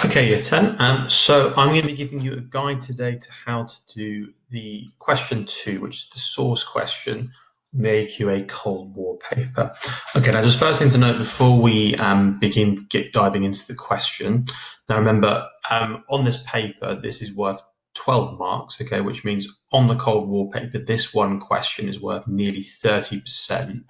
Okay, year 10. So I'm going to be giving you a guide today to how to do the question 2, which is the source question, make you a Cold War paper. Okay, now just first thing to note before we begin diving into the question. Now remember, on this paper, this is worth 12 marks, okay, which means on the Cold War paper, this one question is worth nearly 30%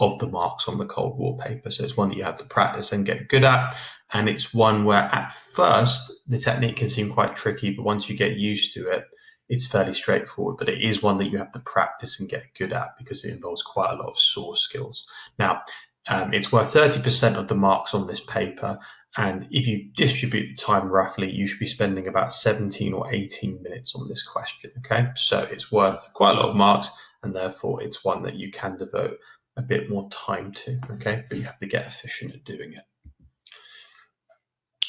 of the marks on the Cold War paper. So it's one that you have to practice and get good at. And it's one where at first the technique can seem quite tricky, but once you get used to it, it's fairly straightforward. But it is one that you have to practice and get good at because it involves quite a lot of source skills. Now, it's worth 30% of the marks on this paper. And if you distribute the time roughly, you should be spending about 17 or 18 minutes on this question. Okay, so it's worth quite a lot of marks, and therefore it's one that you can devote a bit more time to, okay? But you have to get efficient at doing it.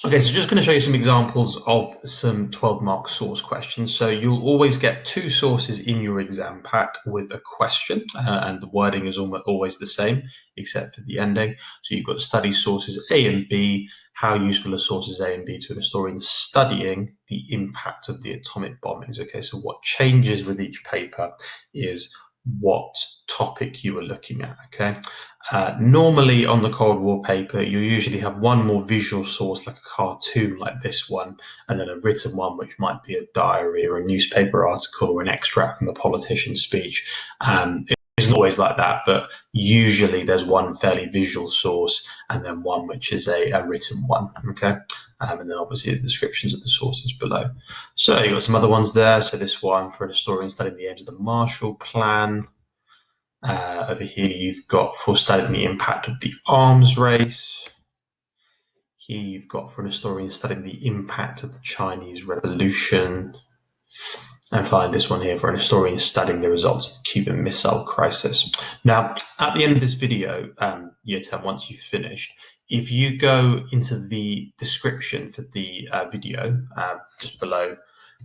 Okay, so just going to show you some examples of some 12-mark source questions. So you'll always get two sources in your exam pack with a question, and the wording is always the same, except for the ending. So you've got study sources A and B. How useful are sources A and B to an historian studying the impact of the atomic bombings? Okay, so what changes with each paper is what topic you are looking at, okay? Normally on the Cold War paper, you usually have one more visual source like a cartoon like this one, and then a written one which might be a diary or a newspaper article or an extract from a politician's speech. It's not always like that, but usually there's one fairly visual source and then one which is a written one, okay? And then obviously the descriptions of the sources below. So you've got some other ones there. So this one for an historian studying the aims of the Marshall Plan. Over here you've got for studying the impact of the arms race. Here you've got for an historian studying the impact of the Chinese Revolution. And finally this one here for an historian studying the results of the Cuban Missile Crisis. Now, at the end of this video, year 10, once you've finished, if you go into the description for the video, just below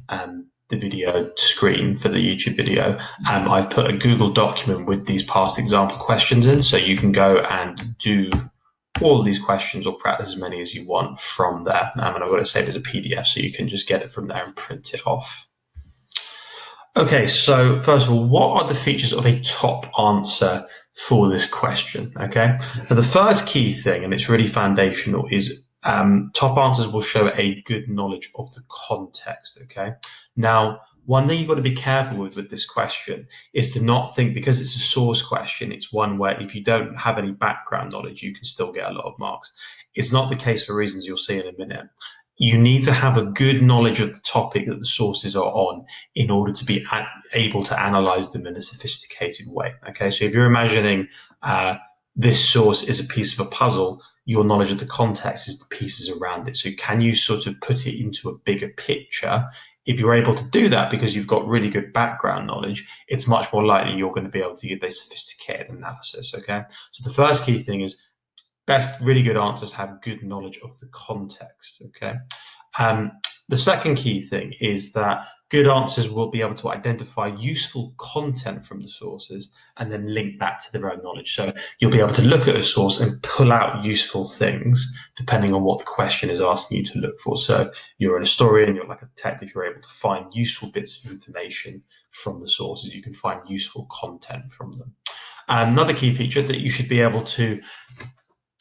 the video screen for the YouTube video, I've put a Google document with these past example questions in, so you can go and do all of these questions or practice as many as you want from there. And I've got it saved as a PDF, so you can just get it from there and print it off. Okay, so first of all, what are the features of a top answer for this question? Okay, now the first key thing, and it's really foundational, is top answers will show a good knowledge of the context. Okay, now one thing you've got to be careful with this question is to not think, because it's a source question, it's one where if you don't have any background knowledge, you can still get a lot of marks. It's not the case for reasons you'll see in a minute. You need to have a good knowledge of the topic that the sources are on in order to be able to analyze them in a sophisticated way. Okay, so if you're imagining this source is a piece of a puzzle, your knowledge of the context is the pieces around it. So can you sort of put it into a bigger picture? If you're able to do that because you've got really good background knowledge, it's much more likely you're going to be able to give a sophisticated analysis. Okay, so the first key thing is really good answers have good knowledge of the context. Okay. The second key thing is that good answers will be able to identify useful content from the sources and then link that to their own knowledge. So you'll be able to look at a source and pull out useful things depending on what the question is asking you to look for. So you're an historian, you're like a detective, you're able to find useful bits of information from the sources. You can find useful content from them. Another key feature that you should be able to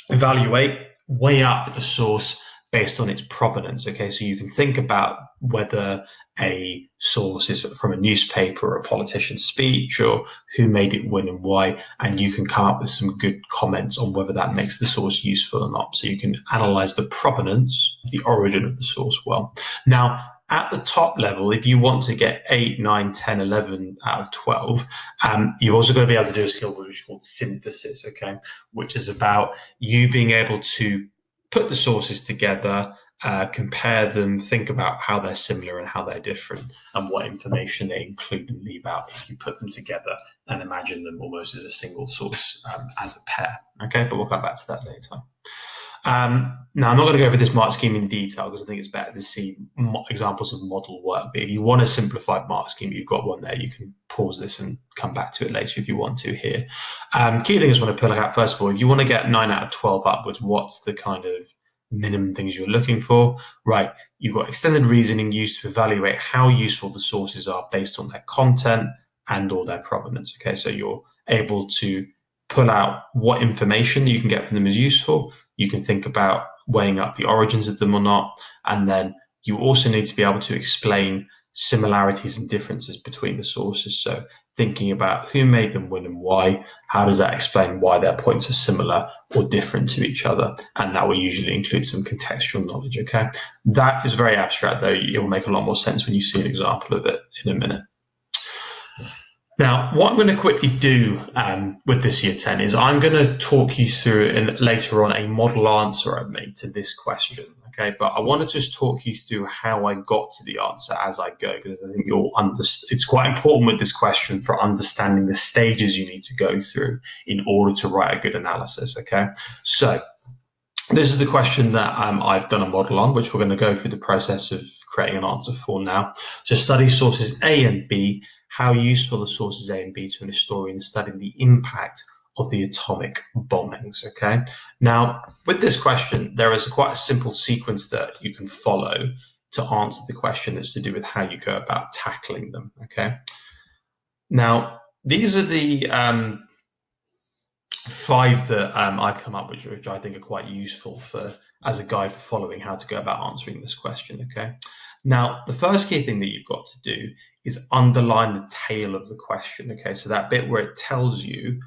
evaluate, weigh up a source based on its provenance. Okay, so you can think about whether a source is from a newspaper or a politician's speech or who made it when and why, and you can come up with some good comments on whether that makes the source useful or not. So you can analyze the provenance, the origin of the source well. Now, at the top level, if you want to get 8, 9, 10, 11 out of 12, you've also got to be able to do a skill which is called synthesis, okay, which is about you being able to put the sources together, compare them, think about how they're similar and how they're different, and what information they include and leave out if you put them together and imagine them almost as a single source, as a pair. Okay, but we'll come back to that later. Now, I'm not going to go over this mark scheme in detail because I think it's better to see examples of model work. But if you want a simplified mark scheme, you've got one there. You can pause this and come back to it later if you want to here. Key things I want to pull out, first of all, if you want to get 9 out of 12 upwards, what's the kind of minimum things you're looking for, right? You've got extended reasoning used to evaluate how useful the sources are based on their content and or their provenance. Okay, so you're able to pull out what information you can get from them is useful. You can think about weighing up the origins of them or not, and then you also need to be able to explain similarities and differences between the sources. So thinking about who made them, when, and why. How does that explain why their points are similar or different to each other? And that will usually include some contextual knowledge. Okay, that is very abstract, though. It will make a lot more sense when you see an example of it in a minute. Now, what I'm going to quickly do with this year 10 is I'm going to talk you through later on a model answer I made to this question. Okay, but I want to just talk you through how I got to the answer as I go, because I think it's quite important with this question for understanding the stages you need to go through in order to write a good analysis. Okay, so this is the question that I've done a model on, which we're going to go through the process of creating an answer for now. So study sources A and B. How useful are sources A and B to an historian studying the impact of the atomic bombings? Okay. Now, with this question, there is quite a simple sequence that you can follow to answer the question that's to do with how you go about tackling them. Okay. Now, these are the five that I come up with, which I think are quite useful as a guide for following how to go about answering this question. Okay. Now, the first key thing that you've got to do is underline the tail of the question. Okay, so that bit where it tells you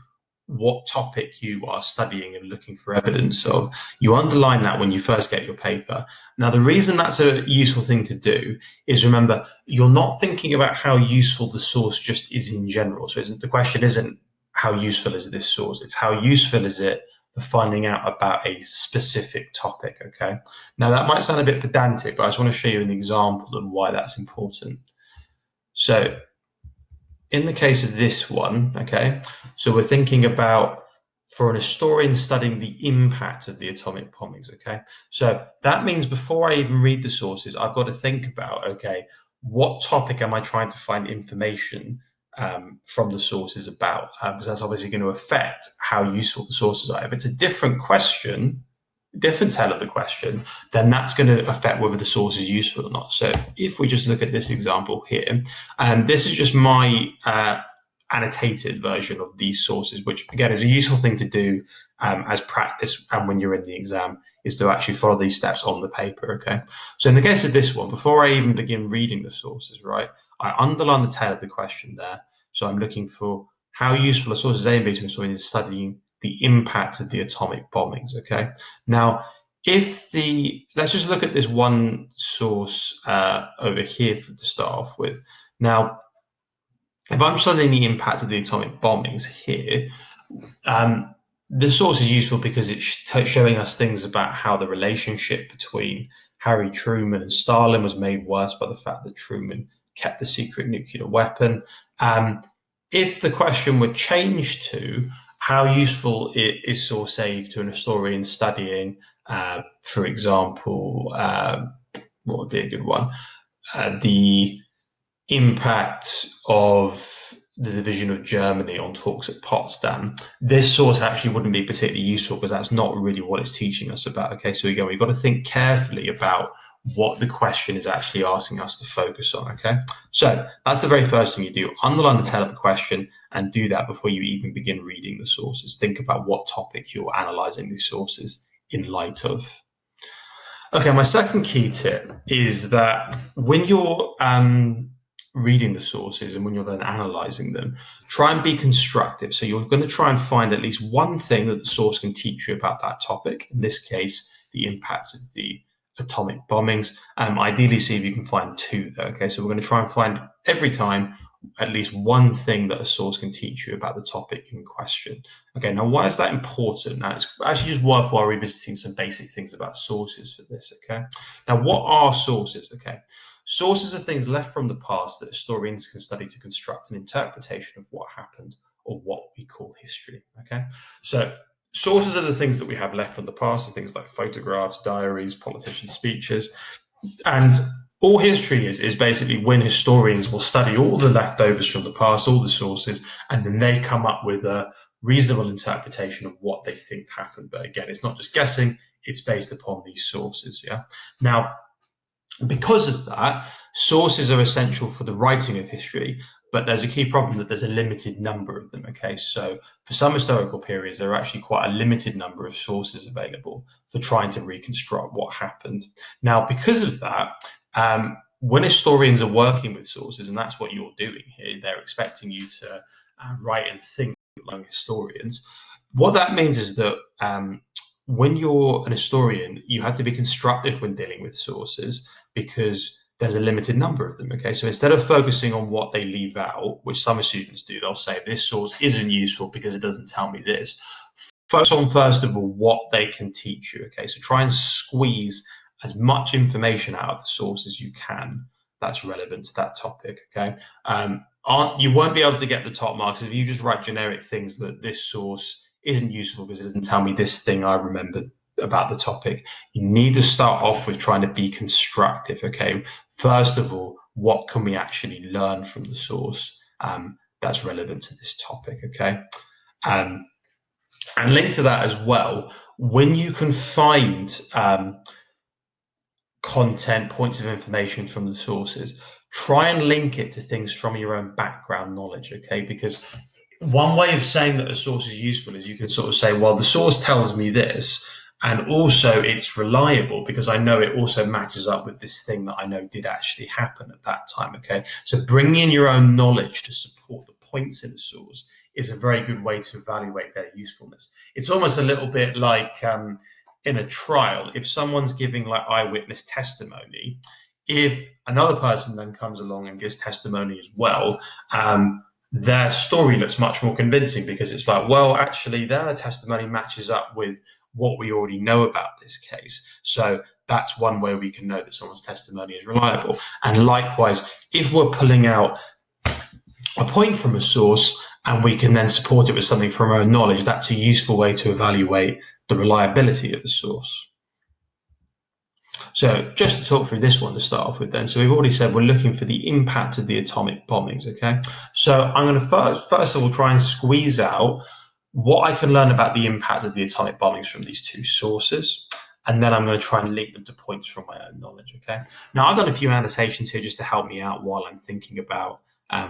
what topic you are studying and looking for evidence of, you underline that when you first get your paper. Now, the reason that's a useful thing to do is, remember, you're not thinking about how useful the source just is in general. So the question isn't how useful is this source, it's how useful is it for finding out about a specific topic. Okay, now that might sound a bit pedantic, but I just want to show you an example of why that's important. So in the case of this one, okay, so we're thinking about, for an historian studying the impact of the atomic bombings. Okay, so that means before I even read the sources, I've got to think about, okay, what topic am I trying to find information from the sources about? Because that's obviously going to affect how useful the sources are. If it's a different question, different tail of the question, then that's going to affect whether the source is useful or not. So if we just look at this example here, and this is just my annotated version of these sources, which again is a useful thing to do as practice, and when you're in the exam, is to actually follow these steps on the paper. Okay, so in the case of this one, before I even begin reading the sources, right, I underline the tail of the question there. So I'm looking for how useful are sources A and B to someone is studying the impact of the atomic bombings. Okay, now let's just look at this one source over here to start off with. Now, if I'm studying the impact of the atomic bombings here, the source is useful because it's showing us things about how the relationship between Harry Truman and Stalin was made worse by the fact that Truman kept the secret nuclear weapon. If the question were changed to how useful is source A to an historian studying, for example, what would be a good one? The impact of the division of Germany on talks at Potsdam, this source actually wouldn't be particularly useful because that's not really what it's teaching us about. Okay, so again, we've got to think carefully about what the question is actually asking us to focus on. Okay, so that's the very first thing you do. Underline the tail of the question and do that before you even begin reading the sources. Think about what topic you're analyzing these sources in light of. Okay, my second key tip is that when you're reading the sources and when you're then analyzing them, try and be constructive. So you're going to try and find at least one thing that the source can teach you about that topic. In this case, the impact of the atomic bombings. Ideally, see if you can find two though. Okay, so we're going to try and find every time at least one thing that a source can teach you about the topic in question. Okay, now why is that important? Now it's actually just worthwhile revisiting some basic things about sources for this. Okay, now what are sources? Okay, sources are things left from the past that historians can study to construct an interpretation of what happened, or what we call history. Okay, so sources are the things that we have left from the past, things like photographs, diaries, politicians' speeches, and all history is basically when historians will study all the leftovers from the past, all the sources, and then they come up with a reasonable interpretation of what they think happened. But again, it's not just guessing, it's based upon these sources. Yeah. Now, because of that, sources are essential for the writing of history, but there's a key problem that there's a limited number of them. Okay, so for some historical periods, there are actually quite a limited number of sources available for trying to reconstruct what happened. Now, because of that, when historians are working with sources, and that's what you're doing here, they're expecting you to write and think like historians. What that means is that when you're an historian, you have to be constructive when dealing with sources because there's a limited number of them. Okay, so instead of focusing on what they leave out, which some students do, they'll say this source isn't useful because it doesn't tell me this. Focus on, first of all, what they can teach you. Okay, so try and squeeze as much information out of the source as you can that's relevant to that topic. Okay, you won't be able to get the top marks if you just write generic things that this source isn't useful because it doesn't tell me this thing I remember about the topic. You need to start off with trying to be constructive. Okay, first of all, what can we actually learn from the source that's relevant to this topic? Okay, and linked to that as well, when you can find content, points of information from the sources, try and link it to things from your own background knowledge. Okay, because one way of saying that a source is useful is you can sort of say, well, the source tells me this, and also it's reliable because I know it also matches up with this thing that I know did actually happen at that time. Okay, so bringing in your own knowledge to support the points in a source is a very good way to evaluate their usefulness. It's almost a little bit like in a trial, if someone's giving like eyewitness testimony, if another person then comes along and gives testimony as well, their story looks much more convincing because it's like, well, actually, their testimony matches up with what we already know about this case. So that's one way we can know that someone's testimony is reliable. And likewise, if we're pulling out a point from a source and we can then support it with something from our own knowledge, that's a useful way to evaluate the reliability of the source. So just to talk through this one to start off with then. So we've already said we're looking for the impact of the atomic bombings, okay? So I'm going to first of all try and squeeze out what I can learn about the impact of the atomic bombings from these two sources. And then I'm going to try and link them to points from my own knowledge, okay? Now, I've done a few annotations here just to help me out while I'm thinking about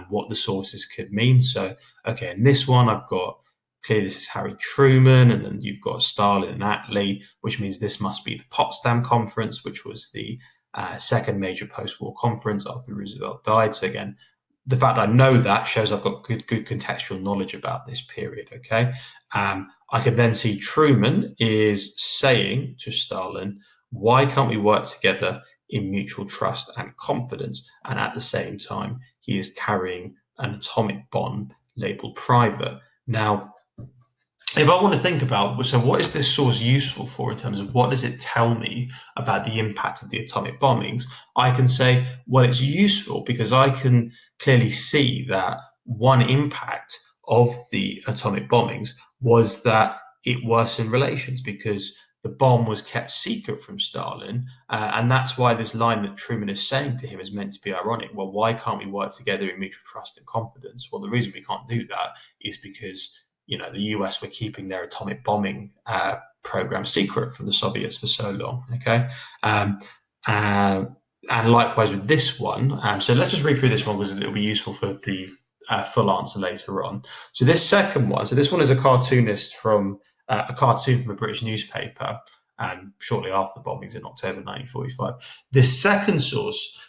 what the sources could mean. So, okay, in this one, I've got clearly this is Harry Truman, and then you've got Stalin and Attlee, which means this must be the Potsdam Conference, which was the second major post-war conference after Roosevelt died. So again, the fact I know that shows I've got good contextual knowledge about this period, okay? I can then see Truman is saying to Stalin, why can't we work together in mutual trust and confidence? And at the same time, he is carrying an atomic bomb labeled private. Now, if I want to think about, so what is this source useful for in terms of what does it tell me about the impact of the atomic bombings? I can say, well, it's useful because I can clearly see that one impact of the atomic bombings was that it worsened relations because the bomb was kept secret from Stalin. And that's why this line that Truman is saying to him is meant to be ironic. Well, why can't we work together in mutual trust and confidence? Well, the reason we can't do that is because the US were keeping their atomic bombing program secret from the Soviets for so long. Okay, and likewise with this one. So let's just read through this one because it'll be useful for the full answer later on. So this second one. So this one is a cartoonist from a cartoon from a British newspaper, and shortly after the bombings in October 1945. This second source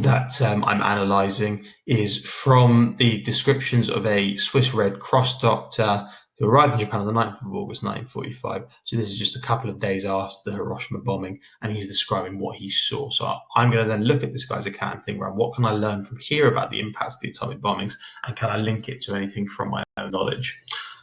that I'm analysing is from the descriptions of a Swiss Red Cross doctor who arrived in Japan on the 9th of August 1945. So this is just a couple of days after the Hiroshima bombing, and he's describing what he saw. So I'm going to then look at this guy's account and think, right, what can I learn from here about the impacts of the atomic bombings, and can I link it to anything from my own knowledge?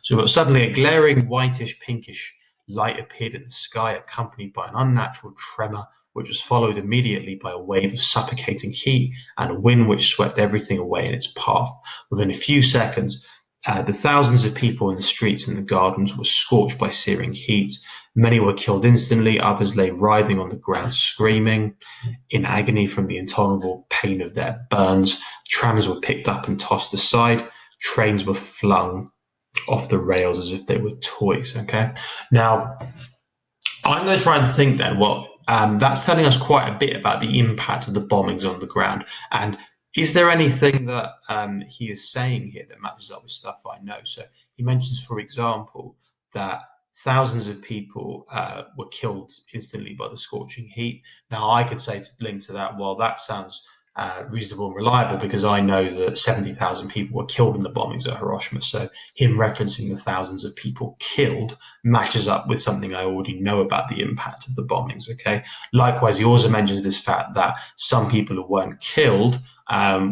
So we've got suddenly a glaring whitish pinkish light appeared in the sky, accompanied by an unnatural tremor, which was followed immediately by a wave of suffocating heat and a wind which swept everything away in its path. Within a few seconds, the thousands of people in the streets and the gardens were scorched by searing heat. Many were killed instantly, others lay writhing on the ground screaming in agony from the intolerable pain of their burns. Trams were picked up and tossed aside. Trains were flung off the rails as if they were toys. Okay, now I'm going to try and think then, well, that's telling us quite a bit about the impact of the bombings on the ground. And is there anything that he is saying here that matches up with stuff I know? So he mentions, for example, that thousands of people were killed instantly by the scorching heat. Now, I could say to link to that, well, that sounds reasonable and reliable because I know that 70,000 people were killed in the bombings at Hiroshima. So him referencing the thousands of people killed matches up with something I already know about the impact of the bombings. Okay. Likewise, he also mentions this fact that some people who weren't killed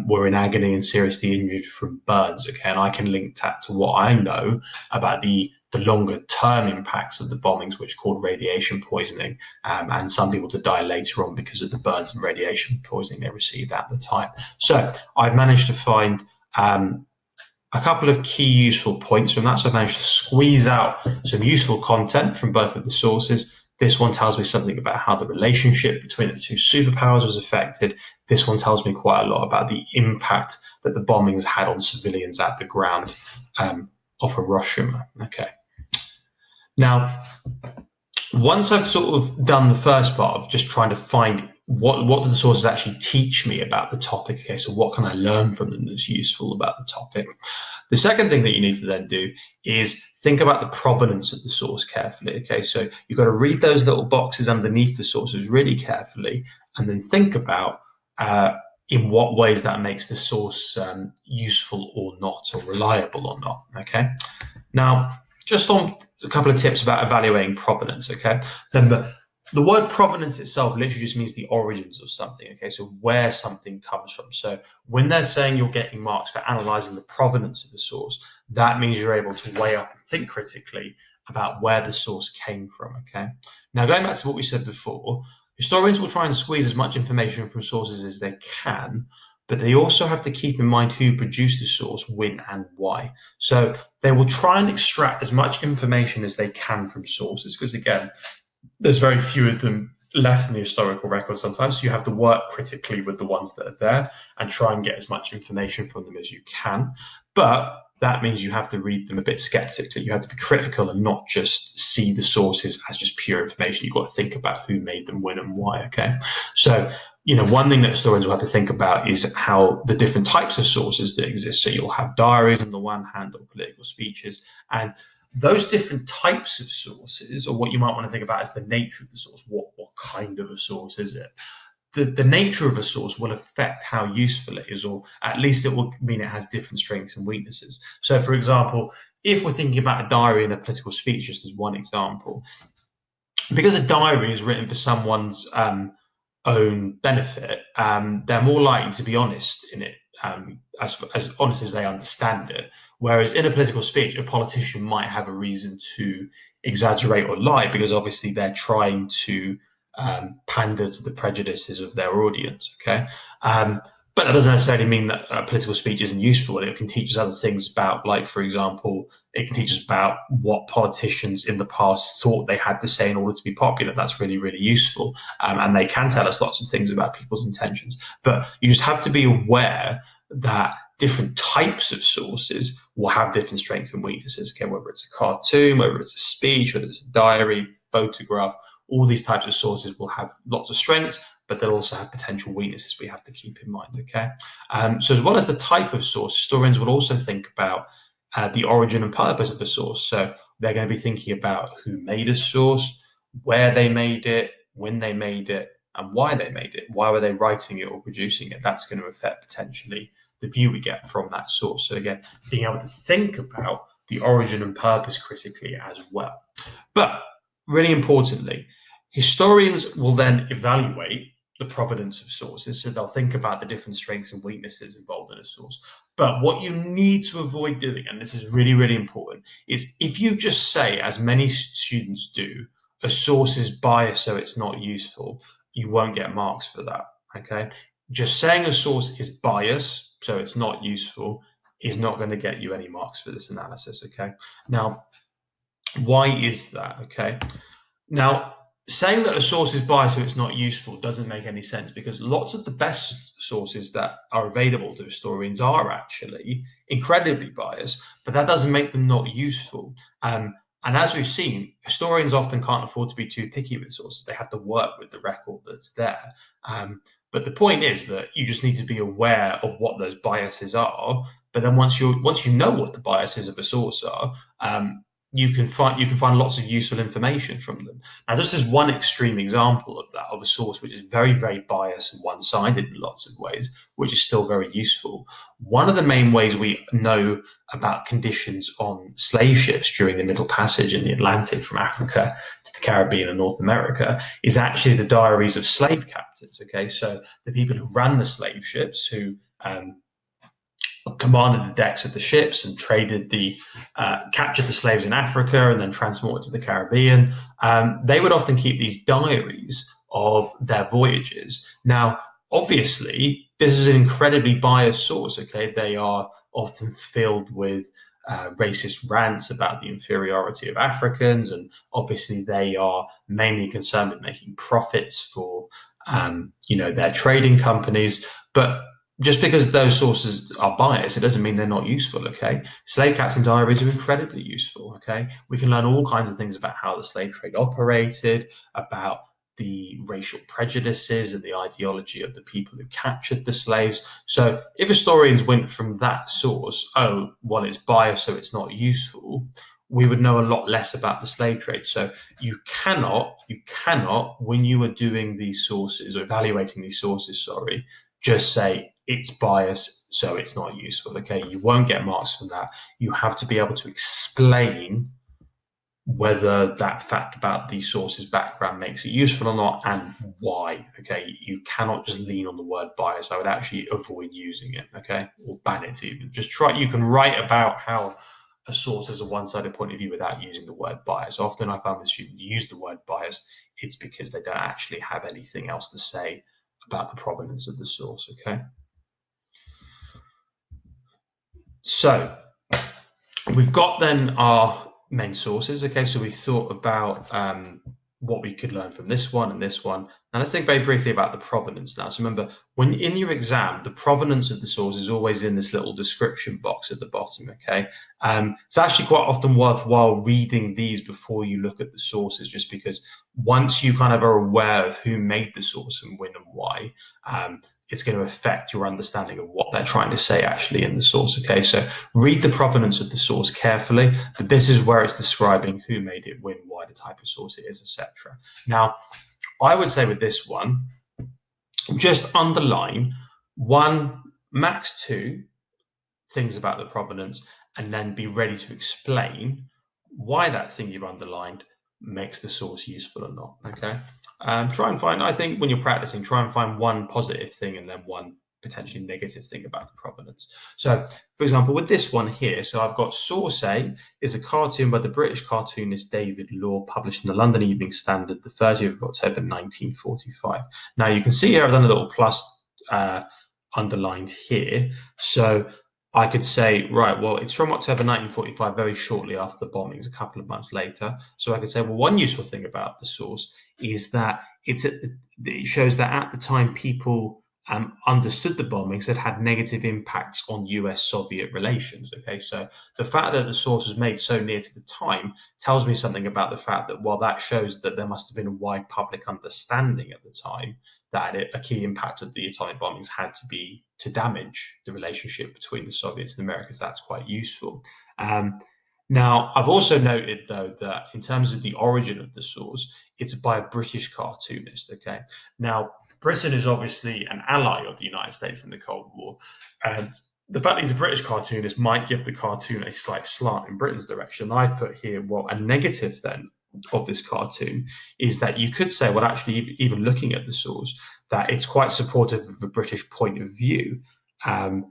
were in agony and seriously injured from burns. Okay, and I can link that to what I know about the longer term impacts of the bombings, which called radiation poisoning, and some people to die later on because of the burns and radiation poisoning they received at the time. So I've managed to find a couple of key useful points from that. So I've managed to squeeze out some useful content from both of the sources. This one tells me something about how the relationship between the two superpowers was affected. This one tells me quite a lot about the impact that the bombings had on civilians at the ground of Hiroshima. Okay. Now, once I've sort of done the first part of just trying to find what do the sources actually teach me about the topic, okay, so what can I learn from them that's useful about the topic? The second thing that you need to then do is think about the provenance of the source carefully, okay? So you've got to read those little boxes underneath the sources really carefully and then think about in what ways that makes the source useful or not, or reliable or not, okay? Now, just on a couple of tips about evaluating provenance, okay? Remember, the word provenance itself literally just means the origins of something, okay? So where something comes from. So when they're saying you're getting marks for analyzing the provenance of the source, that means you're able to weigh up and think critically about where the source came from, okay? Now, going back to what we said before, historians will try and squeeze as much information from sources as they can, but they also have to keep in mind who produced the source, when, and why. So they will try and extract as much information as they can from sources, because again, there's very few of them left in the historical record sometimes. So you have to work critically with the ones that are there and try and get as much information from them as you can. But that means you have to read them a bit skeptically. You have to be critical and not just see the sources as just pure information. You've got to think about who made them, when, and why. Okay. So, one thing that historians will have to think about is how the different types of sources that exist. So you'll have diaries on the one hand, or political speeches, and those different types of sources, or what you might want to think about as the nature of the source. What kind of a source is it? The nature of a source will affect how useful it is, or at least it will mean it has different strengths and weaknesses. So, for example, if we're thinking about a diary and a political speech, just as one example, because a diary is written for someone's own benefit, they're more likely to be honest in it, as honest as they understand it. Whereas in a political speech, a politician might have a reason to exaggerate or lie because obviously they're trying to pander to the prejudices of their audience. Okay. But that doesn't necessarily mean that a political speech isn't useful. It can teach us other things about, like, for example, it can teach us about what politicians in the past thought they had to say in order to be popular. That's really, really useful. And they can tell us lots of things about people's intentions. But you just have to be aware that different types of sources will have different strengths and weaknesses. Okay, whether it's a cartoon, whether it's a speech, whether it's a diary, photograph, all these types of sources will have lots of strengths, but they'll also have potential weaknesses we have to keep in mind, okay? So as well as the type of source, historians will also think about the origin and purpose of the source. So they're going to be thinking about who made a source, where they made it, when they made it, and why they made it. Why were they writing it or producing it? That's going to affect potentially the view we get from that source. So again, being able to think about the origin and purpose critically as well. But really importantly, historians will then evaluate the provenance of sources. So they'll think about the different strengths and weaknesses involved in a source. But what you need to avoid doing, and this is really, really important, is if you just say, as many students do, a source is biased so it's not useful, you won't get marks for that, okay? Just saying a source is biased so it's not useful is not going to get you any marks for this analysis, okay? Now, why is that, okay? Now, saying that a source is biased so it's not useful doesn't make any sense, because lots of the best sources that are available to historians are actually incredibly biased, but that doesn't make them not useful. And as we've seen, historians often can't afford to be too picky with sources. They have to work with the record that's there. But the point is that you just need to be aware of what those biases are. But then once you know what the biases of a source are, you can find lots of useful information from them. Now, this is one extreme example of that, of a source which is very, very biased and one-sided in lots of ways, which is still very useful. One of the main ways we know about conditions on slave ships during the Middle Passage in the Atlantic from Africa to the Caribbean and North America is actually the diaries of slave captains. Okay, so the people who ran the slave ships, who commanded the decks of the ships and captured the slaves in Africa and then transported to the Caribbean. They would often keep these diaries of their voyages. Now, obviously, this is an incredibly biased source. Okay, they are often filled with racist rants about the inferiority of Africans, and obviously they are mainly concerned with making profits for their trading companies. But just because those sources are biased, it doesn't mean they're not useful. Okay, slave captain diaries are incredibly useful. Okay, we can learn all kinds of things about how the slave trade operated, about the racial prejudices and the ideology of the people who captured the slaves. So if historians went from that source, oh, well, it's biased, so it's not useful, we would know a lot less about the slave trade. So you cannot, when you are doing these sources or evaluating these sources, sorry, just say it's biased, so it's not useful. Okay, you won't get marks from that. You have to be able to explain whether that fact about the source's background makes it useful or not, and why. Okay, you cannot just lean on the word bias. I would actually avoid using it. Okay, or ban it even. Just try. You can write about how a source has a one-sided point of view without using the word bias. Often I found when students use the word bias, it's because they don't actually have anything else to say about the provenance of the source. Okay. So we've got then our main sources. Okay, so we thought about what we could learn from this one and this one. Now let's think very briefly about the provenance now. So remember, when in your exam, the provenance of the source is always in this little description box at the bottom. Okay, it's actually quite often worthwhile reading these before you look at the sources, just because once you kind of are aware of who made the source and when and why, it's going to affect your understanding of what they're trying to say actually in the source. Okay, so read the provenance of the source carefully, but this is where it's describing who made it, when, why, the type of source it is, etc. Now, I would say with this one, just underline one, max two things about the provenance, and then be ready to explain why that thing you've underlined makes the source useful or not. Okay. Try and find, I think when you're practicing, try and find one positive thing and then one potentially negative thing about the provenance. So, for example, with this one here, so I've got Source A is a cartoon by the British cartoonist David Law, published in the London Evening Standard, the 30th of October, 1945. Now, you can see here I've done a little plus underlined here. So I could say, right, well, it's from October 1945, very shortly after the bombings, a couple of months later. So I could say, well, one useful thing about the source is that it shows that at the time people understood the bombings had negative impacts on US-Soviet relations. Okay, so the fact that the source was made so near to the time tells me something about the fact that, well, that shows that there must have been a wide public understanding at the time that a key impact of the atomic bombings had to be to damage the relationship between the Soviets and the Americans. That's quite useful. Now, I've also noted, though, that in terms of the origin of the source, it's by a British cartoonist. Okay. Now, Britain is obviously an ally of the United States in the Cold War. And the fact that he's a British cartoonist might give the cartoon a slight slant in Britain's direction. I've put here, well, a negative then of this cartoon is that you could say, well, actually, even looking at the source, that it's quite supportive of the British point of view. And,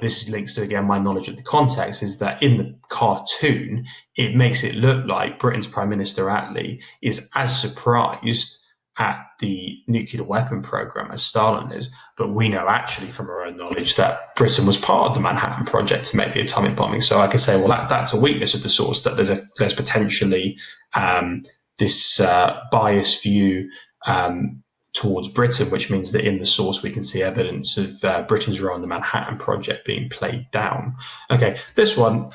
this links to, again, my knowledge of the context, is that in the cartoon, it makes it look like Britain's Prime Minister Attlee is as surprised at the nuclear weapon program as Stalin is. But we know actually from our own knowledge that Britain was part of the Manhattan Project to make the atomic bombing. So I could say, well, that's a weakness of the source, that there's potentially this biased view towards Britain, which means that in the source we can see evidence of Britain's role in the Manhattan Project being played down. Okay, this one,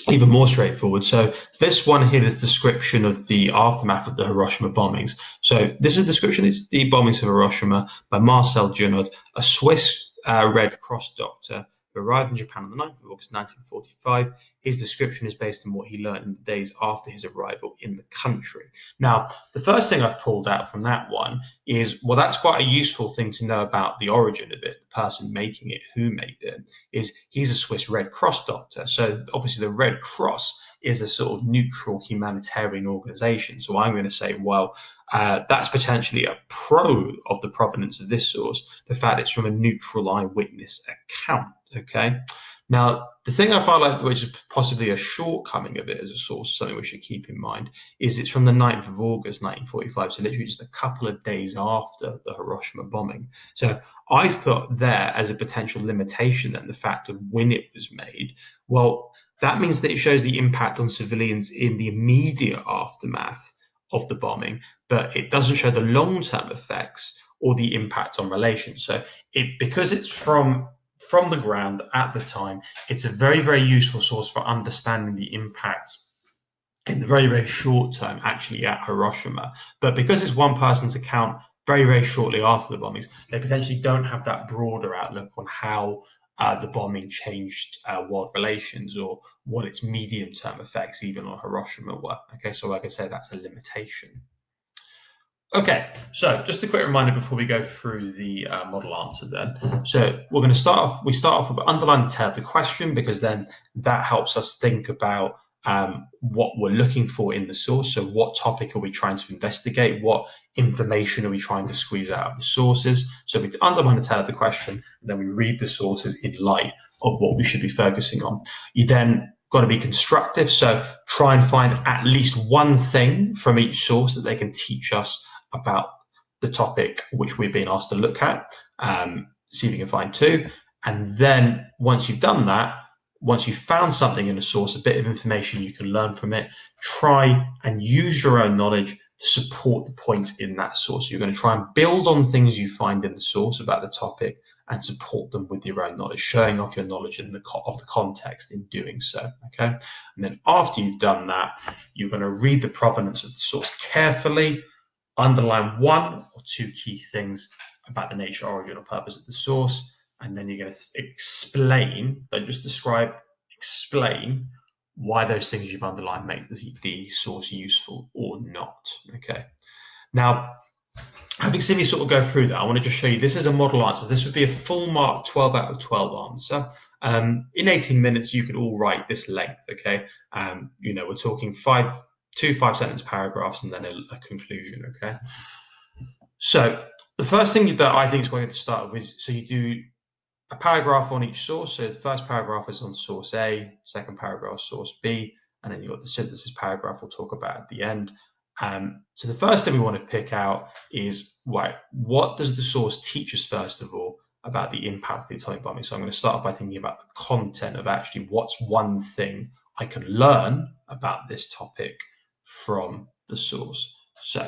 even more straightforward. So this one here is description of the aftermath of the Hiroshima bombings. So this is a description of the bombings of Hiroshima by Marcel Junod, a Swiss Red Cross doctor who arrived in Japan on the 9th of August 1945. His description is based on what he learned in the days after his arrival in the country. Now, the first thing I've pulled out from that one is, well, that's quite a useful thing to know about the origin of it, the person making it, who made it, is he's a Swiss Red Cross doctor. So obviously the Red Cross is a sort of neutral humanitarian organization. So I'm going to say, well, that's potentially a pro of the provenance of this source, the fact it's from a neutral eyewitness account. Okay. Now, the thing I've highlighted, which is possibly a shortcoming of it as a source, something we should keep in mind, is it's from the 9th of August 1945, so literally just a couple of days after the Hiroshima bombing. So I've put there as a potential limitation then the fact of when it was made. Well, that means that it shows the impact on civilians in the immediate aftermath of the bombing, but it doesn't show the long-term effects or the impact on relations. So because it's from the ground at the time, it's a very, very useful source for understanding the impact in the very, very short term, actually at Hiroshima. But because it's one person's account very, very shortly after the bombings, they potentially don't have that broader outlook on how the bombing changed world relations or what its medium term effects, even on Hiroshima, were. Okay, so like I said, that's a limitation. Okay, so just a quick reminder before we go through the model answer then. So we're going to we start off with underline the tail of the question, because then that helps us think about what we're looking for in the source. So what topic are we trying to investigate? What information are we trying to squeeze out of the sources? So we underline the tail of the question, and then we read the sources in light of what we should be focusing on. You then got to be constructive. So try and find at least one thing from each source that they can teach us about the topic which we've been asked to look at, see if you can find two. And then once you've done that, once you've found something in a source, a bit of information you can learn from it, try and use your own knowledge to support the points in that source. You're going to try and build on things you find in the source about the topic and support them with your own knowledge, showing off your knowledge of the context in doing so. Okay. And then after you've done that, you're going to read the provenance of the source carefully, underline one or two key things about the nature, origin, or purpose of the source, and then you're going to explain, don't just describe, explain why those things you've underlined make the source useful or not. Okay. Now, having seen me sort of go through that, I want to just show you, this is a model answer. This would be a full mark 12 out of 12 answer. In 18 minutes, you could all write this length, okay? We're talking two 5-sentence paragraphs and then a conclusion, okay? So the first thing that I think is going to start with is, so you do a paragraph on each source. So the first paragraph is on source A, second paragraph source B, and then you've got the synthesis paragraph we'll talk about at the end. So the first thing we want to pick out is, right, what does the source teach us first of all about the impact of the atomic bombing? So I'm going to start by thinking about the content of actually what's one thing I can learn about this topic from the source. So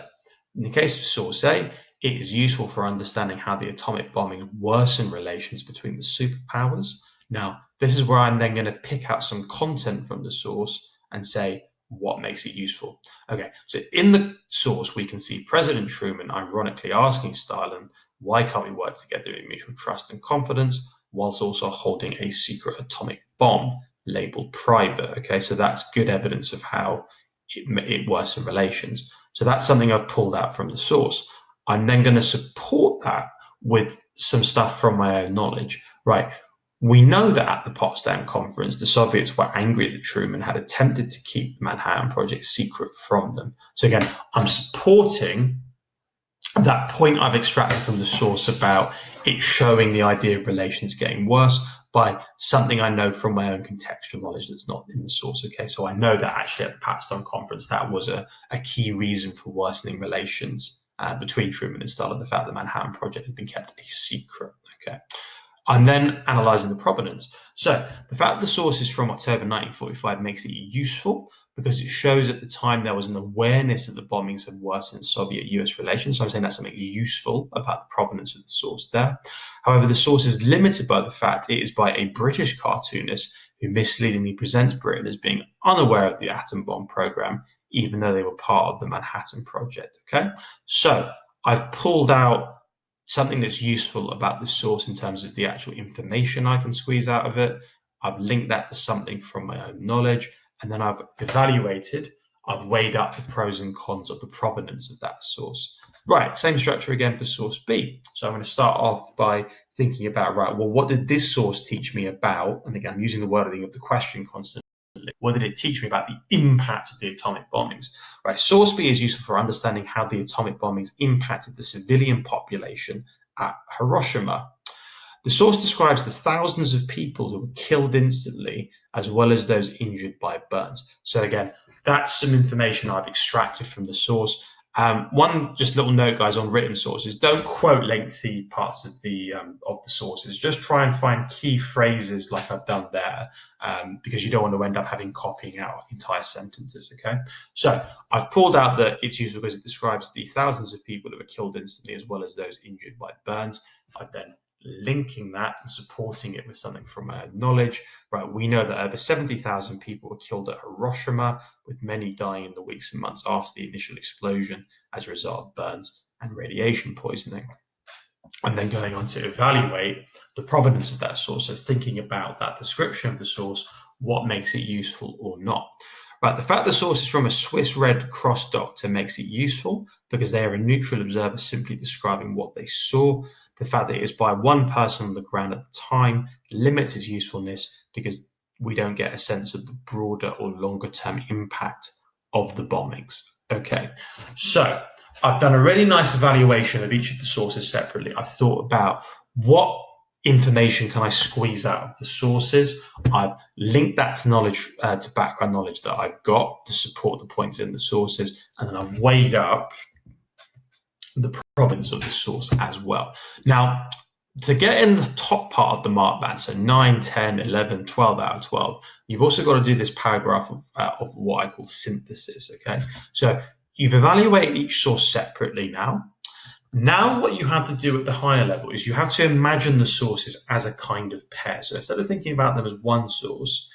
in the case of source A, it is useful for understanding how the atomic bombing worsened relations between the superpowers. Now, this is where I'm then going to pick out some content from the source and say what makes it useful. Okay, so in the source, we can see President Truman ironically asking Stalin, why can't we work together in mutual trust and confidence, whilst also holding a secret atomic bomb labeled private? Okay, so that's good evidence of how it worsened relations. So that's something I've pulled out from the source. I'm then going to support that with some stuff from my own knowledge, right? We know that at the Potsdam Conference, the Soviets were angry that Truman had attempted to keep the Manhattan Project secret from them. So again, I'm supporting that point I've extracted from the source about it showing the idea of relations getting worse by something I know from my own contextual knowledge that's not in the source. Okay, so I know that actually at the Potsdam Conference, that was a key reason for worsening relations between Truman and Stalin, the fact that the Manhattan Project had been kept a secret. Okay. I'm then analysing the provenance. So the fact that the source is from October 1945 makes it useful because it shows at the time there was an awareness that the bombings had worsened Soviet-US relations. So I'm saying that's something useful about the provenance of the source there. However, the source is limited by the fact it is by a British cartoonist who misleadingly presents Britain as being unaware of the atom bomb program, even though they were part of the Manhattan Project. Okay, so I've pulled out something that's useful about the source in terms of the actual information I can squeeze out of it. I've linked that to something from my own knowledge, and then I've evaluated, I've weighed up the pros and cons of the provenance of that source. Right, same structure again for source B. So I'm going to start off by thinking about, right, well, what did this source teach me about? And again, I'm using the wording of the question constantly. What did it teach me about the impact of the atomic bombings? Right, source B is useful for understanding how the atomic bombings impacted the civilian population at Hiroshima. The source describes the thousands of people who were killed instantly, as well as those injured by burns. So again, that's some information I've extracted from the source. One just little note, guys, on written sources: don't quote lengthy parts of the sources. Just try and find key phrases, like I've done there, because you don't want to end up having copying out entire sentences. Okay, so I've pulled out that it's useful because it describes the thousands of people that were killed instantly, as well as those injured by burns. I've then linking that and supporting it with something from our knowledge. Right, we know that over 70,000 people were killed at Hiroshima, with many dying in the weeks and months after the initial explosion as a result of burns and radiation poisoning. And then going on to evaluate the provenance of that source, so thinking about that description of the source, what makes it useful or not. Right, the fact the source is from a Swiss Red Cross doctor makes it useful because they are a neutral observer simply describing what they saw. The fact that it is by one person on the ground at the time limits its usefulness because we don't get a sense of the broader or longer term impact of the bombings. Okay, so I've done a really nice evaluation of each of the sources separately. I've thought about what information can I squeeze out of the sources. I've linked that to knowledge, to background knowledge that I've got to support the points in the sources, and then I've weighed up the provenance of the source as well. Now, to get in the top part of the mark band, so 9, 10, 11, 12 out of 12, you've also got to do this paragraph of what I call synthesis, okay? So you've evaluated each source separately now. Now what you have to do at the higher level is you have to imagine the sources as a kind of pair. So instead of thinking about them as one source,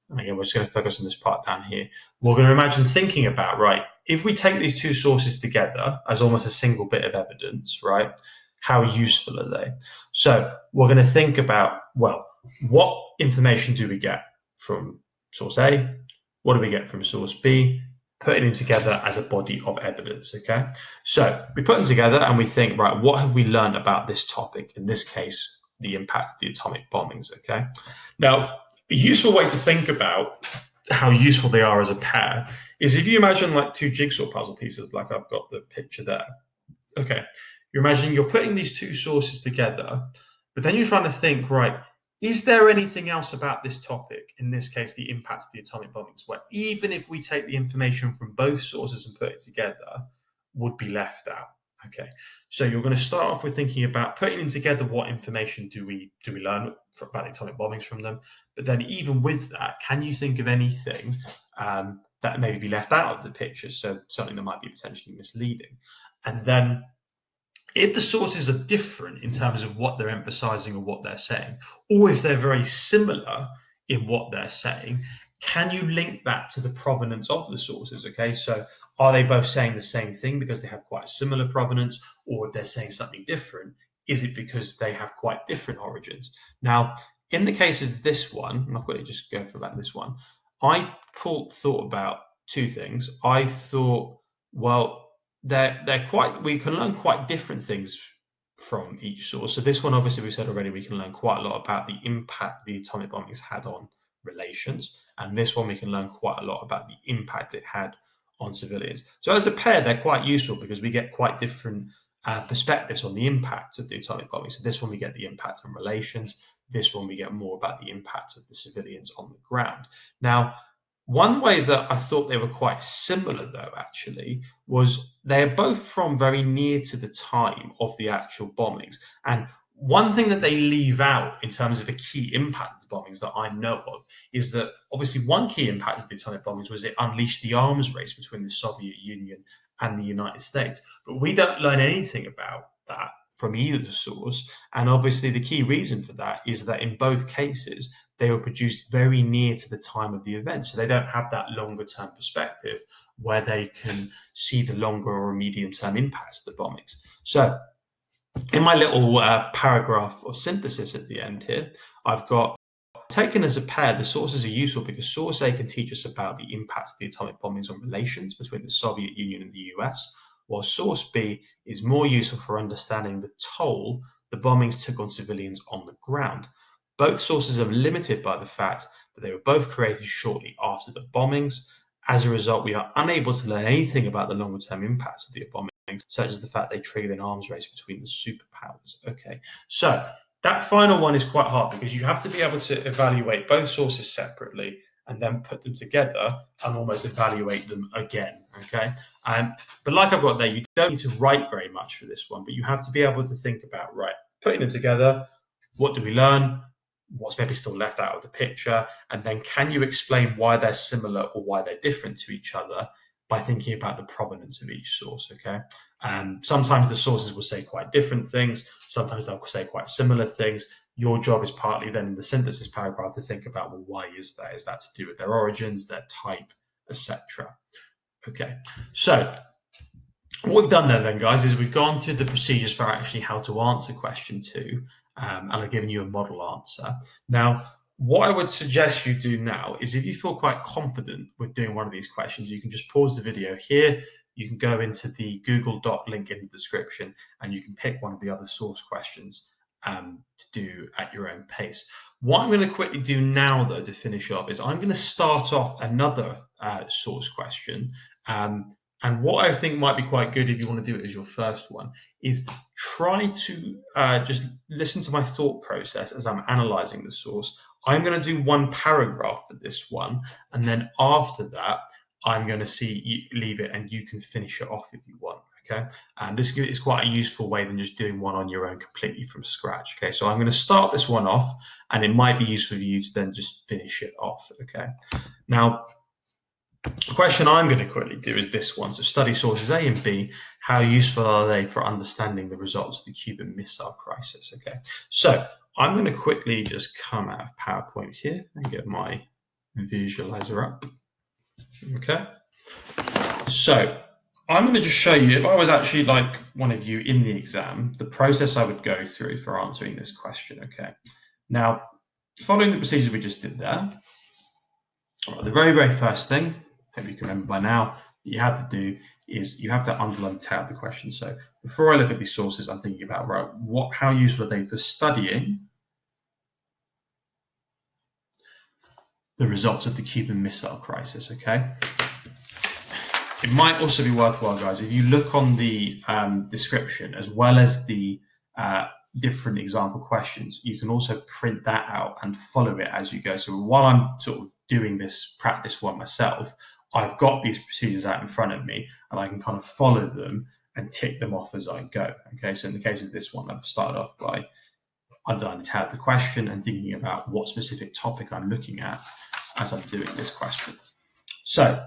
and again, we're just going to focus on this part down here. We're going to imagine thinking about, right, if we take these two sources together as almost a single bit of evidence, right, how useful are they? So we're going to think about, well, what information do we get from source A? What do we get from source B? Putting them together as a body of evidence, okay? So we put them together and we think, right, what have we learned about this topic? In this case, the impact of the atomic bombings, okay? Now, a useful way to think about how useful they are as a pair is if you imagine like two jigsaw puzzle pieces, like I've got the picture there. Okay, you're imagining you're putting these two sources together, but then you're trying to think, right, is there anything else about this topic, in this case, the impact of the atomic bombings, where even if we take the information from both sources and put it together, would be left out? Okay, so you're going to start off with thinking about putting them together. What information do we learn about the atomic bombings from them? But then, even with that, can you think of anything that maybe be left out of the picture? So something that might be potentially misleading. And then, if the sources are different in terms of what they're emphasizing or what they're saying, or if they're very similar in what they're saying, can you link that to the provenance of the sources? Okay, so are they both saying the same thing because they have quite a similar provenance, or they're saying something different? Is it because they have quite different origins? Now, in the case of this one, and I've got to just go for about this one, I thought about two things. I thought, well, they're quite, we can learn quite different things from each source. So this one, obviously, we said already, we can learn quite a lot about the impact the atomic bombings had on relations, and this one we can learn quite a lot about the impact it had on civilians. So as a pair, they're quite useful because we get quite different perspectives on the impact of the atomic bombing. So this one we get the impact on relations, this one we get more about the impact of the civilians on the ground. Now, one way that I thought they were quite similar, though, actually, was they're both from very near to the time of the actual bombings. And one thing that they leave out in terms of a key impact of the bombings that I know of is that obviously one key impact of the atomic bombings was it unleashed the arms race between the Soviet Union and the United States. But we don't learn anything about that from either source. And obviously the key reason for that is that in both cases, they were produced very near to the time of the event. So they don't have that longer term perspective where they can see the longer or medium term impacts of the bombings. So in my little paragraph of synthesis at the end here, I've got taken as a pair, the sources are useful because source A can teach us about the impact of the atomic bombings on relations between the Soviet Union and the US, while source B is more useful for understanding the toll the bombings took on civilians on the ground. Both sources are limited by the fact that they were both created shortly after the bombings. As a result, we are unable to learn anything about the longer term impacts of the bombings, such as the fact they triggered an arms race between the superpowers. Okay, so that final one is quite hard because you have to be able to evaluate both sources separately and then put them together and almost evaluate them again. Okay, but like I've got there, you don't need to write very much for this one, but you have to be able to think about, right, putting them together, what do we learn? What's maybe still left out of the picture? And then can you explain why they're similar or why they're different to each other by thinking about the provenance of each source, okay? Sometimes the sources will say quite different things. Sometimes they'll say quite similar things. Your job is partly then in the synthesis paragraph to think about, well, why is that? Is that to do with their origins, their type, etc.? Okay, so what we've done there then, guys, is we've gone through the procedures for actually how to answer question 2, and I've given you a model answer. Now, what I would suggest you do now is if you feel quite confident with doing one of these questions, you can just pause the video here. You can go into the Google Doc link in the description, and you can pick one of the other source questions to do at your own pace. What I'm going to quickly do now, though, to finish off, is I'm going to start off another source question. And what I think might be quite good if you want to do it as your first one is try to just listen to my thought process as I'm analyzing the source. I'm going to do one paragraph for this one, and then after that, I'm going to leave it and you can finish it off if you want. Okay, and this is quite a useful way than just doing one on your own completely from scratch. Okay, so I'm going to start this one off, and it might be useful for you to then just finish it off. Okay, now the question I'm going to quickly do is this one. So study sources A and B. How useful are they for understanding the results of the Cuban Missile Crisis? Okay, so I'm going to quickly just come out of PowerPoint here and get my visualizer up. Okay, so I'm going to just show you, if I was actually like one of you in the exam, the process I would go through for answering this question. Okay, now following the procedures we just did there, the very first thing, hope you can remember by now, that you have to do is you have to underline tab the question. So before I look at these sources, I'm thinking about, right, how useful are they for studying the results of the Cuban Missile Crisis? Okay. It might also be worthwhile, guys, if you look on the description as well as the different example questions, you can also print that out and follow it as you go. So while I'm sort of doing this practice one myself, I've got these procedures out in front of me and I can kind of follow them and tick them off as I go. Okay, so in the case of this one, I've started off by underlining tab the question and thinking about what specific topic I'm looking at as I'm doing this question. So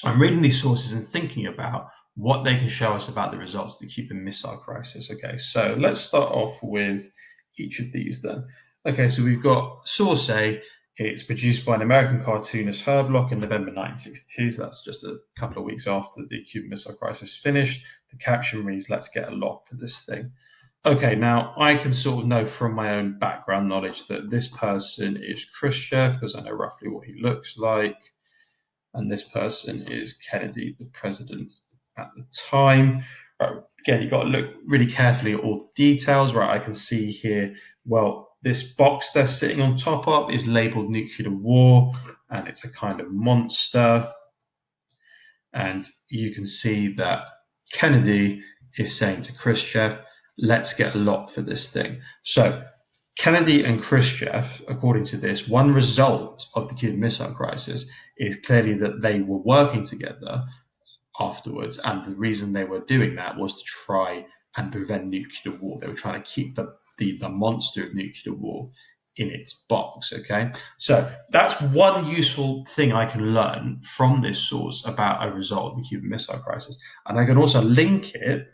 I'm reading these sources and thinking about what they can show us about the results of the Cuban Missile Crisis. Okay, so let's start off with each of these then. Okay, so we've got source A. It's produced by an American cartoonist, Herb Block, in November 1962, so that's just a couple of weeks after the Cuban Missile Crisis finished. The caption reads, "Let's get a lock for this thing." Okay, now I can sort of know from my own background knowledge that this person is Khrushchev because I know roughly what he looks like. And this person is Kennedy, the president at the time. Right, again, you've got to look really carefully at all the details. Right, I can see here, well, this box they're sitting on top of is labeled nuclear war, and it's a kind of monster. And you can see that Kennedy is saying to Khrushchev, let's get a lock for this thing. So Kennedy and Khrushchev, according to this, one result of the Cuban Missile Crisis is clearly that they were working together afterwards, and the reason they were doing that was to try and prevent nuclear war. They were trying to keep the monster of nuclear war in its box. Okay, so that's one useful thing I can learn from this source about a result of the Cuban Missile Crisis, and I can also link it.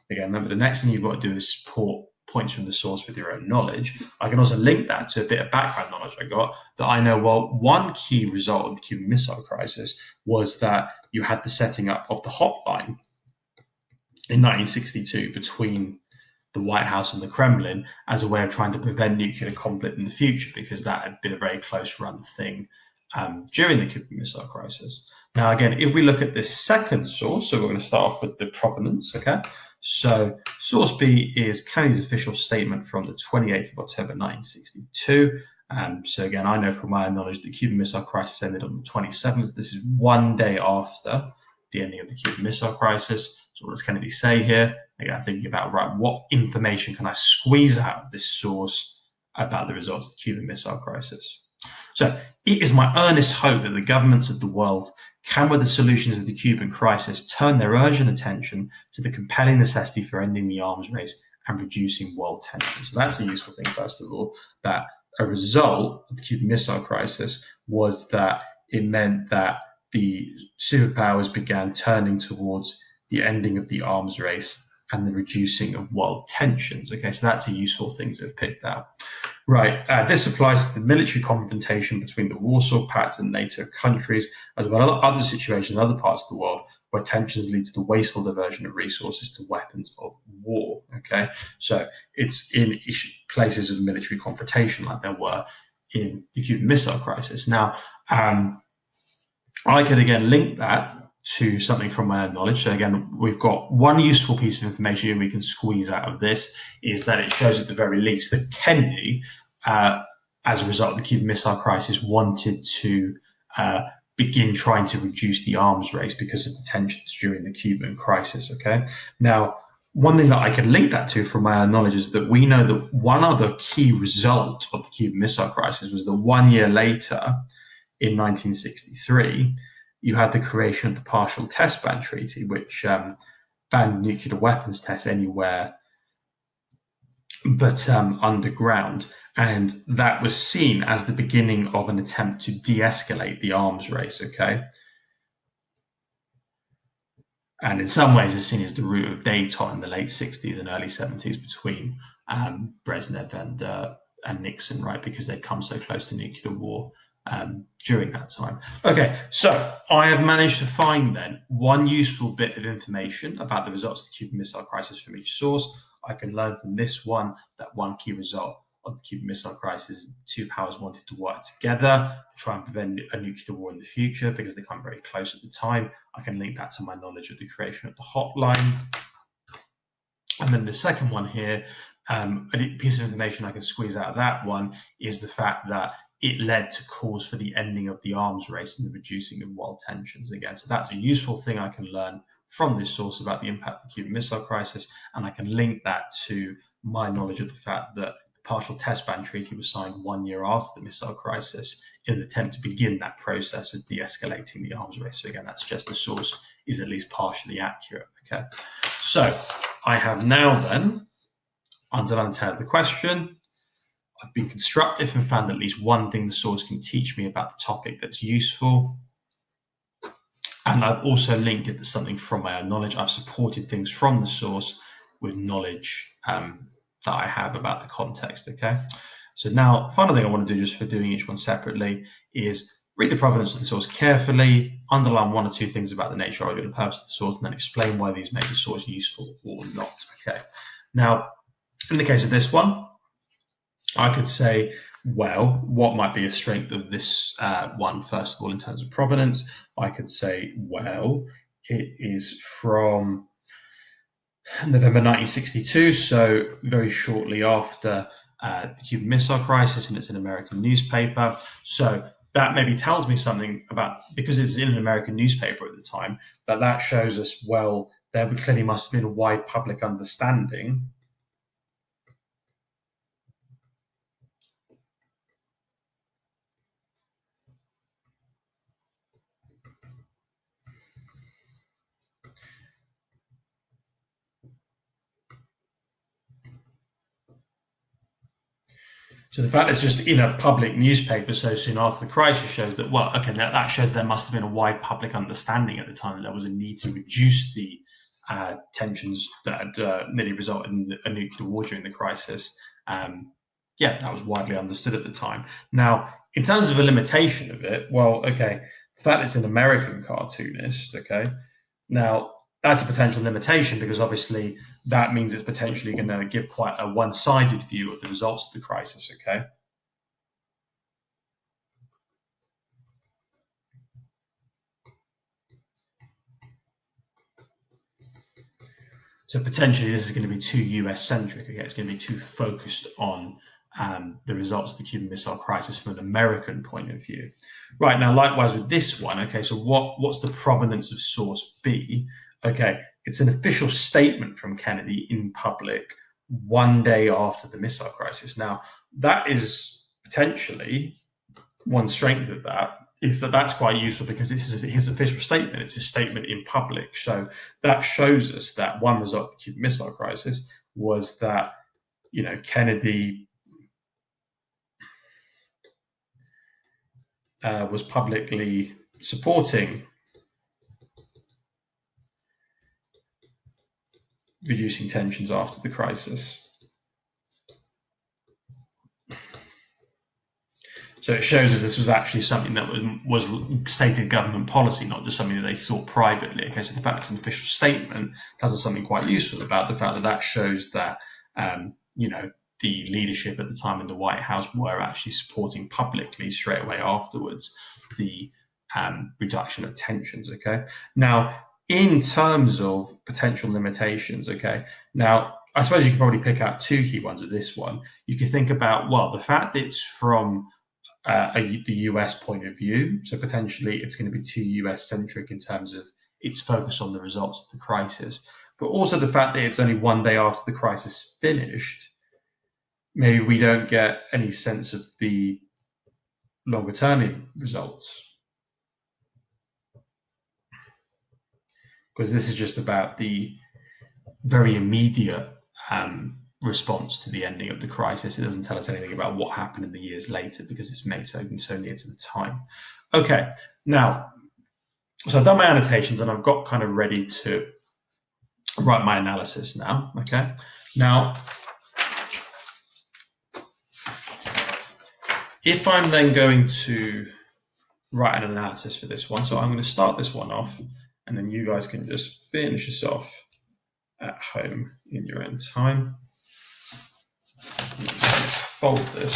Again, remember the next thing you've got to do is support points from the source with your own knowledge, I can also link that to a bit of background knowledge I got that I know, well, one key result of the Cuban Missile Crisis was that you had the setting up of the hotline in 1962 between the White House and the Kremlin as a way of trying to prevent nuclear conflict in the future, because that had been a very close run thing during the Cuban Missile Crisis. Now, again, if we look at this second source, so we're going to start off with the provenance, okay? So source B is Kennedy's official statement from the 28th of October 1962. So again, I know from my own knowledge the Cuban Missile Crisis ended on the 27th. This is one day after the ending of the Cuban Missile Crisis. So what does Kennedy say here? Again, thinking about, right, what information can I squeeze out of this source about the results of the Cuban Missile Crisis? So it is my earnest hope that the governments of the world can, with the solutions of the Cuban crisis, turn their urgent attention to the compelling necessity for ending the arms race and reducing world tension. So that's a useful thing, first of all, that a result of the Cuban Missile Crisis was that it meant that the superpowers began turning towards the ending of the arms race and the reducing of world tensions. Okay, so that's a useful thing to have picked out. Right, this applies to the military confrontation between the Warsaw Pact and NATO countries, as well as other situations in other parts of the world where tensions lead to the wasteful diversion of resources to weapons of war. Okay, so it's in places of military confrontation like there were in the Cuban Missile Crisis. Now, I could again link that to something from my own knowledge. So again, we've got one useful piece of information we can squeeze out of this, is that it shows at the very least that Kennedy, as a result of the Cuban Missile Crisis, wanted to begin trying to reduce the arms race because of the tensions during the Cuban crisis. Okay. Now, one thing that I can link that to from my own knowledge is that we know that one other key result of the Cuban Missile Crisis was that 1 year later, in 1963, you had the creation of the Partial Test Ban Treaty, which banned nuclear weapons tests anywhere but underground. And that was seen as the beginning of an attempt to de-escalate the arms race, okay? And in some ways, it's seen as the root of détente in the late 60s and early 70s between Brezhnev and Nixon, right? Because they'd come so close to nuclear war during that time. Okay, so I have managed to find then one useful bit of information about the results of the Cuban Missile Crisis from each source. I can learn from this one that one key result of the Cuban Missile Crisis, two powers wanted to work together to try and prevent a nuclear war in the future because they come very close at the time. I can link that to my knowledge of the creation of the hotline. And then the second one here, a piece of information I can squeeze out of that one is the fact that it led to calls for the ending of the arms race and the reducing of world tensions again. So that's a useful thing I can learn from this source about the impact of the Cuban Missile Crisis, and I can link that to my knowledge of the fact that the Partial Test Ban Treaty was signed 1 year after the missile crisis in an attempt to begin that process of de-escalating the arms race. So again, that's just the source is at least partially accurate. Okay, so I have now then underlined the question. I've been constructive and found at least one thing the source can teach me about the topic that's useful. And I've also linked it to something from my own knowledge. I've supported things from the source with knowledge that I have about the context, okay? So now, final thing I want to do just for doing each one separately is read the provenance of the source carefully, underline one or two things about the nature, origin, and purpose of the source, and then explain why these make the source useful or not, okay? Now, in the case of this one, I could say, well, what might be a strength of this one, first of all, in terms of provenance? I could say, well, it is from November 1962, so very shortly after the Cuban Missile Crisis, and it's an American newspaper. So that maybe tells me something about, because it's in an American newspaper at the time, that shows us, well, there clearly must have been a wide public understanding So the fact it's just in a public newspaper so soon after the crisis shows that, well, okay, that shows there must have been a wide public understanding at the time that there was a need to reduce the tensions that had nearly resulted in a nuclear war during the crisis. Yeah, that was widely understood at the time. Now, in terms of a limitation of it, well, okay, the fact it's an American cartoonist, okay, now that's a potential limitation because obviously that means it's potentially going to give quite a one-sided view of the results of the crisis, okay? So potentially this is going to be too US-centric, okay? It's going to be too focused on the results of the Cuban Missile Crisis from an American point of view. Right, now likewise with this one, okay, so what's the provenance of source B? Okay, it's an official statement from Kennedy in public one day after the missile crisis. Now, that is potentially one strength of that is that that's quite useful because this is his official statement. It's his statement in public. So that shows us that one result of the Cuban Missile Crisis was that, you know, Kennedy was publicly supporting reducing tensions after the crisis. So it shows us this was actually something that was stated government policy, not just something that they thought privately. Okay, so the fact it's an official statement tells us something quite useful about the fact that that shows that, you know, the leadership at the time in the White House were actually supporting publicly straight away afterwards the reduction of tensions. Okay, now in terms of potential limitations, okay, now I suppose you could probably pick out two key ones of this one. You could think about, well, the fact that it's from the US point of view. So potentially it's going to be too US centric in terms of its focus on the results of the crisis. But also the fact that it's only one day after the crisis finished, maybe we don't get any sense of the longer term results. Because this is just about the very immediate response to the ending of the crisis. It doesn't tell us anything about what happened in the years later because it's made so near to the time. Okay, now, so I've done my annotations and I've got kind of ready to write my analysis now. Okay, now, if I'm then going to write an analysis for this one, so I'm going to start this one off and then you guys can just finish this off at home in your own time. Fold this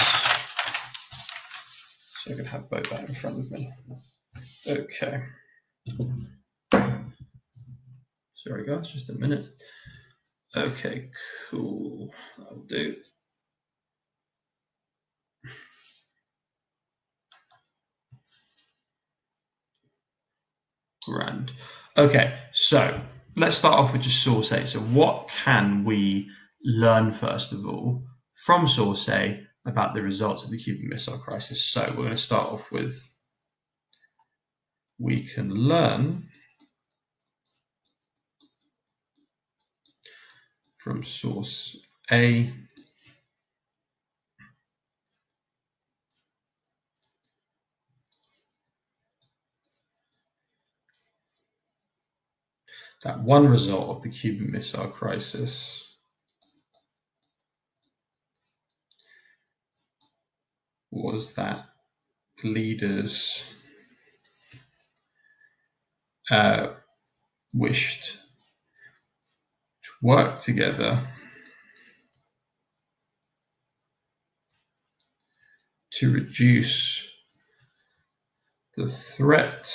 so I can have both out in front of me. Okay. Sorry guys, just a minute. Okay, cool. That'll do. Grand. Okay, so let's start off with just source A. So what can we learn first of all from source A about the results of the Cuban Missile Crisis? So we're going to start off with, we can learn from source A that one result of the Cuban Missile Crisis was that leaders wished to work together to reduce the threat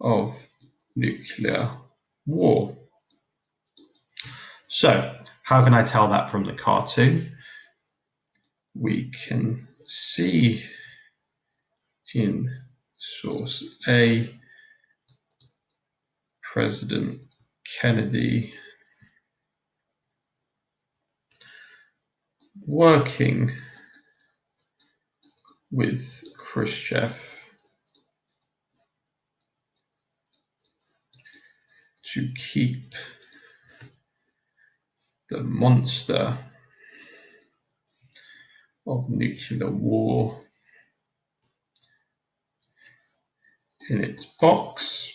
of nuclear war. So, how can I tell that from the cartoon? We can see in source A, President Kennedy working with Khrushchev to keep the monster of nuclear war in its box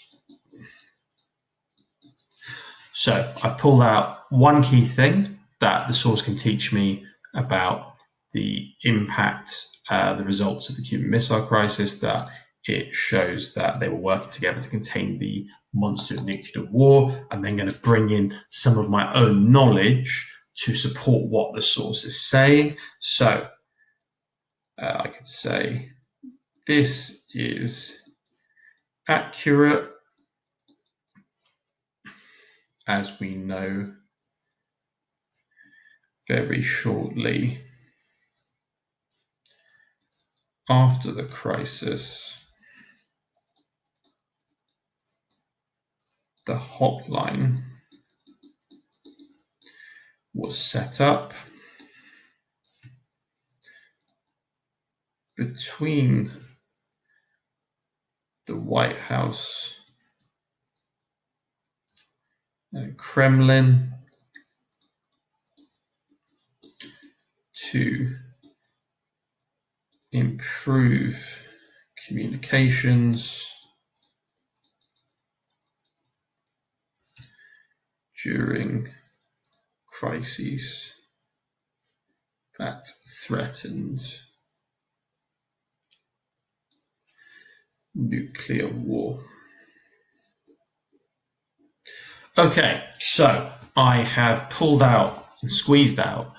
So I've pulled out one key thing that the source can teach me about the impact, the results of the Cuban Missile Crisis, that it shows that they were working together to contain the monster of nuclear war. I'm then going to bring in some of my own knowledge to support what the source is saying. So I could say this is accurate, as we know very shortly after the crisis, the hotline was set up between the White House and Kremlin to improve communications during crises that threatened nuclear war. Okay, so I have pulled out and squeezed out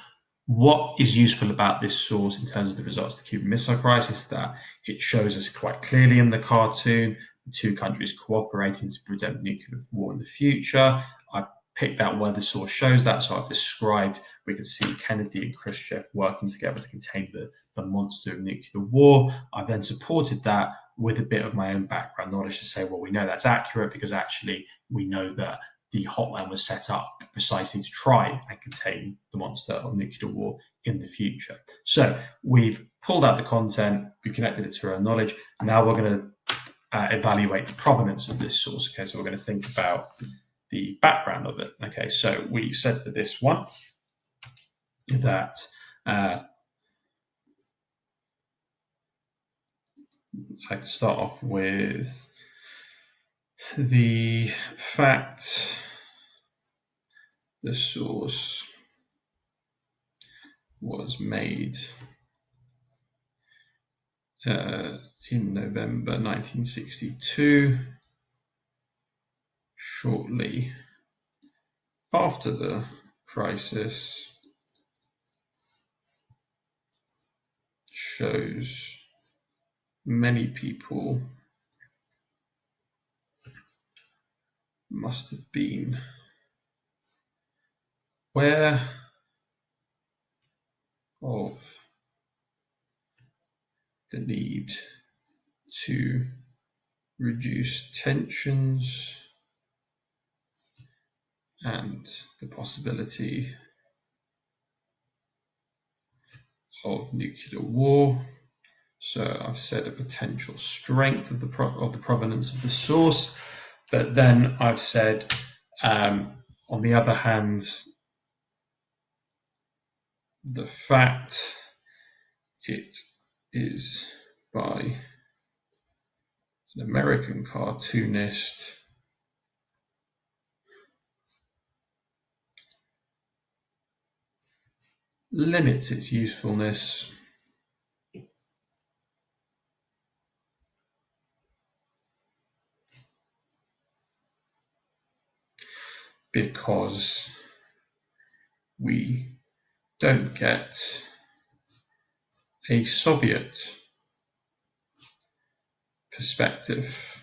what is useful about this source in terms of the results of the Cuban Missile Crisis, that it shows us quite clearly in the cartoon the two countries cooperating to prevent nuclear war in the future. I picked out where the source shows that, so I've described, we can see Kennedy and Khrushchev working together to contain the monster of nuclear war. I've then supported that with a bit of my own background knowledge to say, well, we know that's accurate because actually we know that the hotline was set up precisely to try and contain the monster of nuclear war in the future. So we've pulled out the content, we've connected it to our knowledge. Now we're going to evaluate the provenance of this source. Okay, so we're going to think about the background of it. Okay, so we said for this one that I can start off with the fact the source was made in November 1962, shortly after the crisis, shows many people must have been aware of the need to reduce tensions and the possibility of nuclear war. So I've said a potential strength of the provenance of the source, but then I've said, on the other hand, the fact it is by an American cartoonist limits its usefulness because we don't get a Soviet perspective